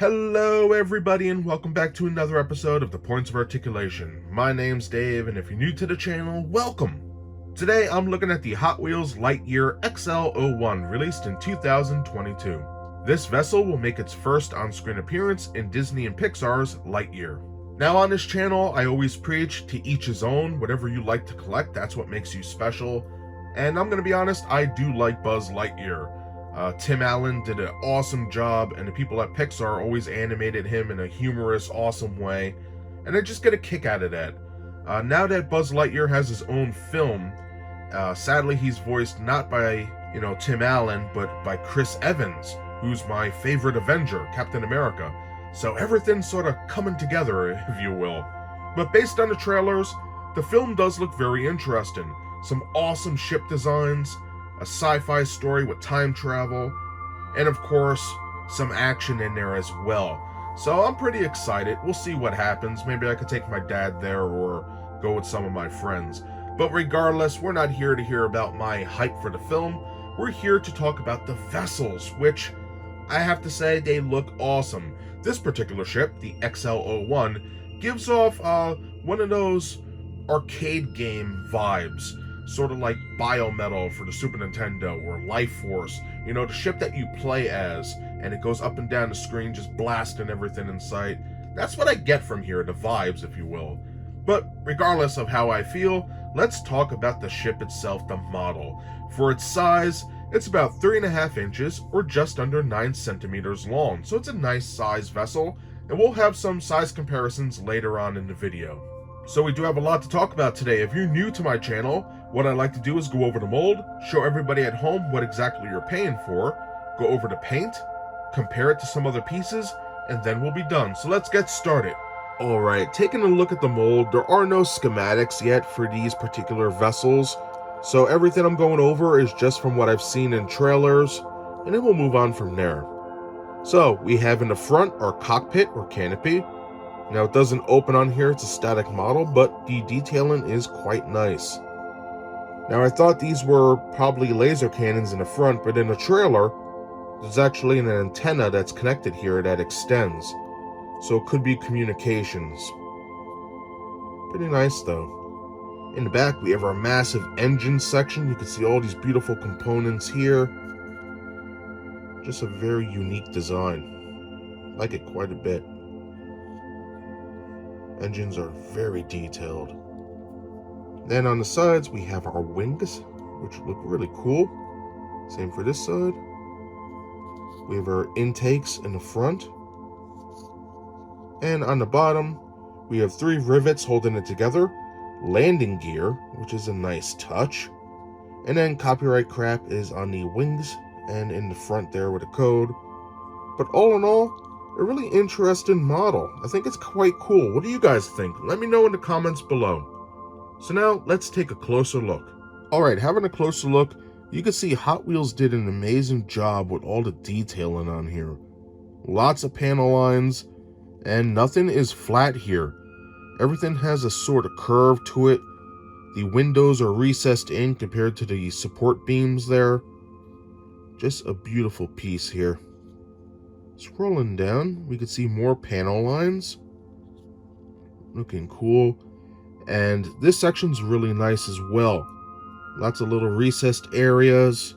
Hello everybody and welcome back to another episode of the Points of Articulation. My name's Dave and if you're new to the channel, welcome! Today I'm looking at the Hot Wheels Lightyear XL01 released in 2022. This vessel will make its first on-screen appearance in Disney and Pixar's Lightyear. Now on this channel I always preach to each his own, whatever you like to collect, that's what makes you special. And I'm gonna be honest, I do like Buzz Lightyear. Tim Allen did an awesome job, and the people at Pixar always animated him in a humorous, awesome way, and I just get a kick out of that. Now that Buzz Lightyear has his own film, sadly he's voiced not by, Tim Allen, but by Chris Evans, who's my favorite Avenger, Captain America. So everything's sort of coming together, if you will. But based on the trailers, the film does look very interesting. Some awesome ship designs, a sci-fi story with time travel, and of course, some action in there as well. So I'm pretty excited. We'll see what happens. Maybe I could take my dad there or go with some of my friends. But regardless, we're not here to hear about my hype for the film. We're here to talk about the vessels, which I have to say they look awesome. This particular ship, the XL01, gives off one of those arcade game vibes. Sort of like Biometal for the Super Nintendo, or Life Force, the ship that you play as, and it goes up and down the screen just blasting everything in sight. That's what I get from here, the vibes, if you will. But regardless of how I feel, let's talk about the ship itself, the model. For its size, it's about 3.5 inches, or just under 9 centimeters long, so it's a nice size vessel, and we'll have some size comparisons later on in the video. So we do have a lot to talk about today. If you're new to my channel, what I like to do is go over the mold, show everybody at home what exactly you're paying for, go over the paint, compare it to some other pieces, and then we'll be done. So let's get started. Alright, taking a look at the mold, there are no schematics yet for these particular vessels, so everything I'm going over is just from what I've seen in trailers, and then we'll move on from there. So, we have in the front our cockpit or canopy. Now it doesn't open on here, it's a static model, but the detailing is quite nice. Now I thought these were probably laser cannons in the front, but in the trailer, there's actually an antenna that's connected here that extends. So it could be communications. Pretty nice though. In the back we have our massive engine section. You can see all these beautiful components here. Just a very unique design. I like it quite a bit. Engines are very detailed. Then on the sides we have our wings, which look really cool. Same for this side. We have our intakes in the front. And on the bottom we have 3 rivets holding it together. Landing gear, which is a nice touch. And then copyright crap is on the wings and in the front there with a code. But all in all, a really interesting model. I think it's quite cool. What do you guys think? Let me know in the comments below. So now, let's take a closer look. Alright, having a closer look, you can see Hot Wheels did an amazing job with all the detailing on here. Lots of panel lines, and nothing is flat here. Everything has a sort of curve to it. The windows are recessed in compared to the support beams there. Just a beautiful piece here. Scrolling down, we can see more panel lines. Looking cool. And this section's really nice as well. Lots of little recessed areas.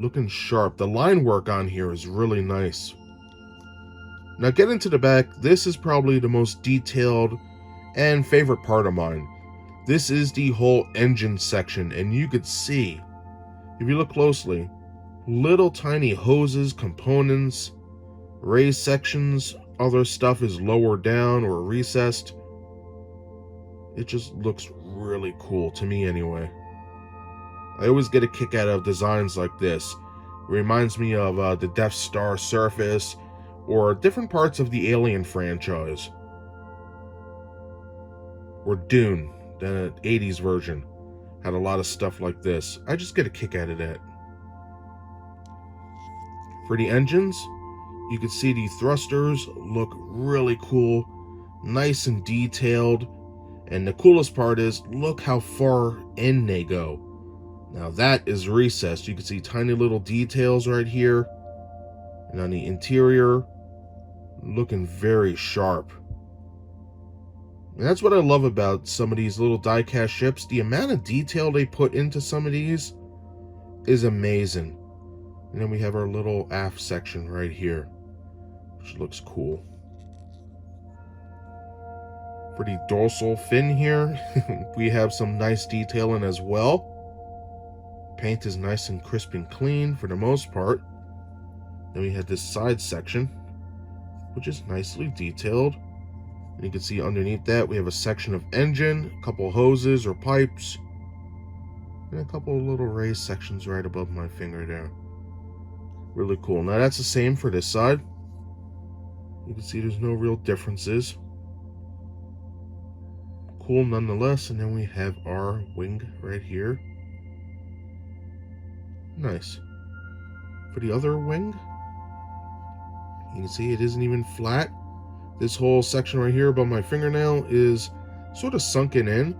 Looking sharp. The line work on here is really nice. Now getting to the back, this is probably the most detailed and favorite part of mine. This is the whole engine section, and you could see, if you look closely, little tiny hoses, components, raised sections, other stuff is lower down or recessed. It just looks really cool to me anyway. I always get a kick out of designs like this. It reminds me of the Death Star surface or different parts of the Alien franchise. Or Dune, the 80s version, had a lot of stuff like this. I just get a kick out of that. For the engines, you can see the thrusters look really cool, nice and detailed, and the coolest part is, look how far in they go. Now that is recessed. You can see tiny little details right here, and on the interior, Looking very sharp. And that's what I love about some of these little die-cast ships. The amount of detail they put into some of these is amazing. And then we have our little aft section right here, which looks cool. For the dorsal fin here, we have some nice detailing as well. Paint is nice and crisp and clean for the most part. Then we have this side section, which is nicely detailed. And you can see underneath that we have a section of engine, a couple hoses or pipes, and a couple of little raised sections right above my finger there. Really cool. Now that's the same for this side. You can see there's no real differences. Cool nonetheless. And then we have our wing right here. Nice. For the other wing, you can see it isn't even flat. This whole section right here above my fingernail is sort of sunken in.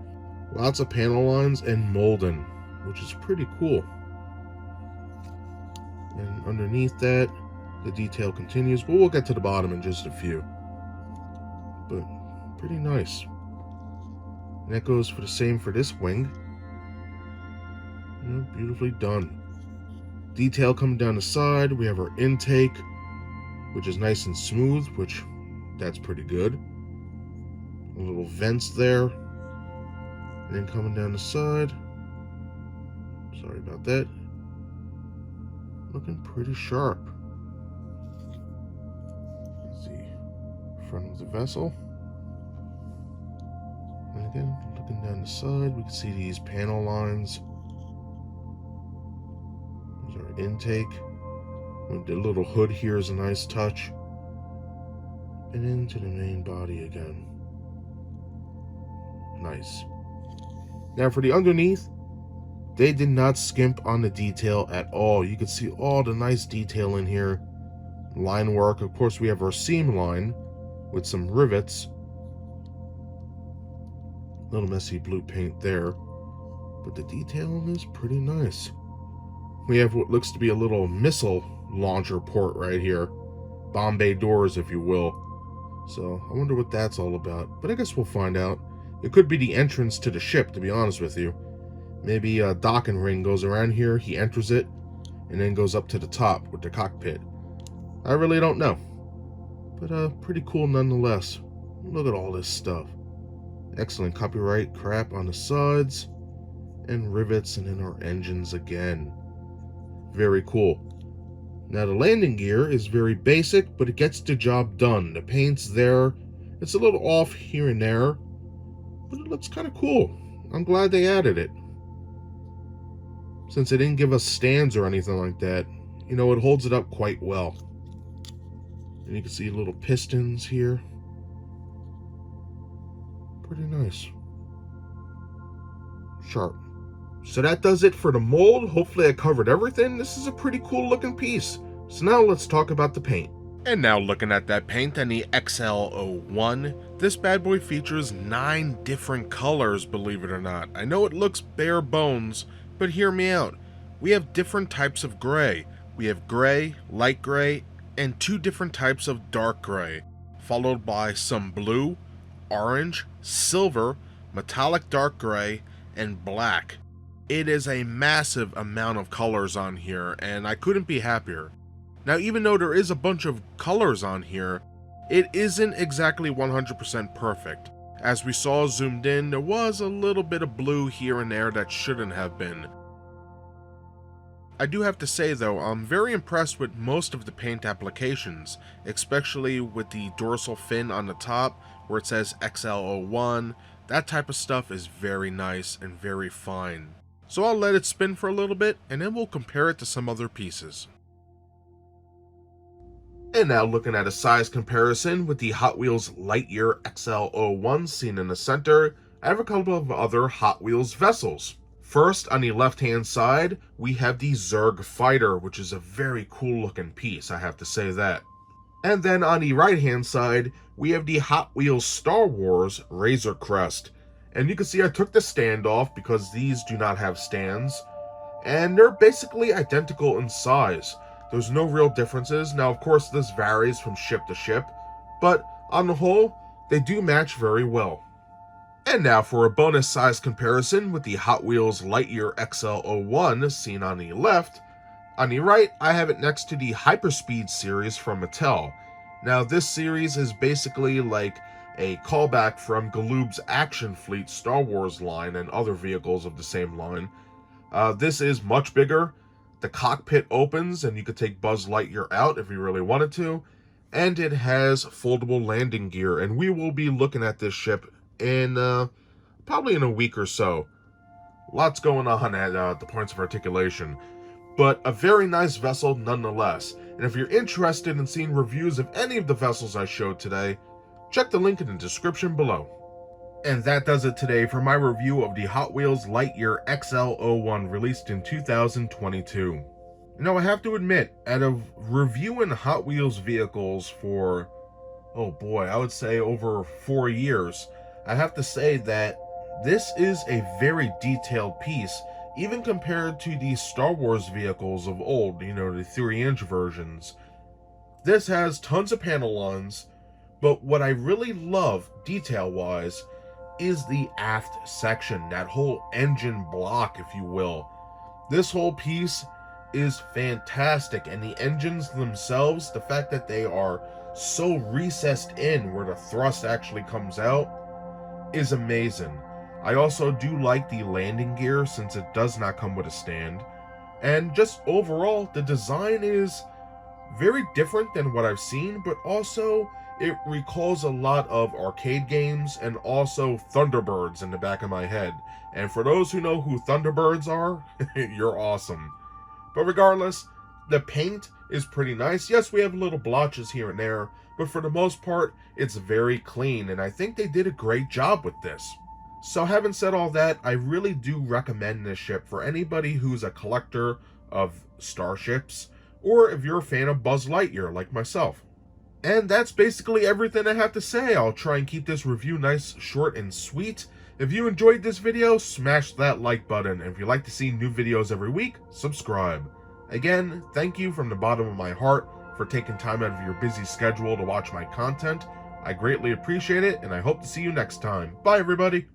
Lots of panel lines and molding, which is pretty cool. And underneath that, the detail continues, but we'll get to the bottom in just a few. But pretty nice. And that goes for the same for this wing. Beautifully done. Detail coming down the side. We have our intake, which is nice and smooth, which that's pretty good. Little vents there. And then coming down the side. Sorry about that. Looking pretty sharp. Let's see. Front of the vessel. And again, looking down the side, we can see these panel lines. There's our intake. The little hood here is a nice touch. And into the main body again. Nice. Now for the underneath, they did not skimp on the detail at all. You can see all the nice detail in here. Line work. Of course, we have our seam line with some rivets. Little messy blue paint there, but the detailing is pretty nice. We have what looks to be a little missile launcher port right here. Bomb bay doors, if you will. So I wonder what that's all about, but I guess we'll find out. It could be the entrance to the ship, to be honest with you. Maybe a docking ring goes around here, he enters it, and then goes up to the top with the cockpit. I really don't know, but pretty cool nonetheless. Look at all this stuff. Excellent copyright crap on the sides, and rivets, and then our engines again. Very cool. Now the landing gear is very basic, but it gets the job done. The paint's there. It's a little off here and there, but it looks kind of cool. I'm glad they added it. Since they didn't give us stands or anything like that, you know, it holds it up quite well. And you can see little pistons here. Pretty nice. Sharp. So that does it for the mold. Hopefully I covered everything. This is a pretty cool looking piece. So now let's talk about the paint. And now looking at that paint and the XL01, this bad boy features 9 different colors, believe it or not. I know it looks bare bones, but hear me out. We have different types of gray. We have gray, light gray, and 2 different types of dark gray, followed by some blue, orange, silver, metallic dark gray, and black. It is a massive amount of colors on here, and I couldn't be happier. Now, even though there is a bunch of colors on here, it isn't exactly 100% perfect. As we saw zoomed in, there was a little bit of blue here and there that shouldn't have been. I do have to say though, I'm very impressed with most of the paint applications, especially with the dorsal fin on the top where it says XL01. That type of stuff is very nice and very fine. So I'll let it spin for a little bit and then we'll compare it to some other pieces. And now looking at a size comparison with the Hot Wheels Lightyear XL01 seen in the center, I have a couple of other Hot Wheels vessels. First, on the left-hand side, we have the Zerg Fighter, which is a very cool looking piece, I have to say that. And then on the right-hand side, we have the Hot Wheels Star Wars Razor Crest. And you can see I took the stand off because these do not have stands. And they're basically identical in size. There's no real differences. Now, of course, this varies from ship to ship. but on the whole, they do match very well. And now for a bonus size comparison with the Hot Wheels Lightyear XL01 seen on the left. On the right, I have it next to the Hyperspeed series from Mattel. Now, this series is basically like a callback from Galoob's Action Fleet Star Wars line and other vehicles of the same line. This is much bigger. The cockpit opens and you could take Buzz Lightyear out if you really wanted to. And it has foldable landing gear, and we will be looking at this ship in probably in a week or so. Lots going on at the Points of Articulation, but a very nice vessel nonetheless. And if you're interested in seeing reviews of any of the vessels I showed today, check the link in the description below. And that does it today for my review of the Hot Wheels Lightyear XL01 released in 2022. I have to admit, out of reviewing Hot Wheels vehicles for, oh boy, I would say over 4 years, I have to say that this is a very detailed piece, even compared to the Star Wars vehicles of old, the 3-inch versions. This has tons of panel lines, but what I really love, detail-wise, is the aft section, that whole engine block, if you will. This whole piece is fantastic, and the engines themselves, the fact that they are so recessed in where the thrust actually comes out, is amazing. I also do like the landing gear since it does not come with a stand, and just overall the design is very different than what I've seen, but also it recalls a lot of arcade games and also Thunderbirds in the back of my head. And for those who know who Thunderbirds are, you're awesome. But regardless, the paint is pretty nice. Yes, we have little blotches here and there, but for the most part, it's very clean, and I think they did a great job with this. So having said all that, I really do recommend this ship for anybody who's a collector of starships, or if you're a fan of Buzz Lightyear like myself. And that's basically everything I have to say. I'll try and keep this review nice, short, and sweet. If you enjoyed this video, smash that like button. And if you'd like to see new videos every week, subscribe. Again, thank you from the bottom of my heart for taking time out of your busy schedule to watch my content. I greatly appreciate it, and I hope to see you next time. Bye, everybody!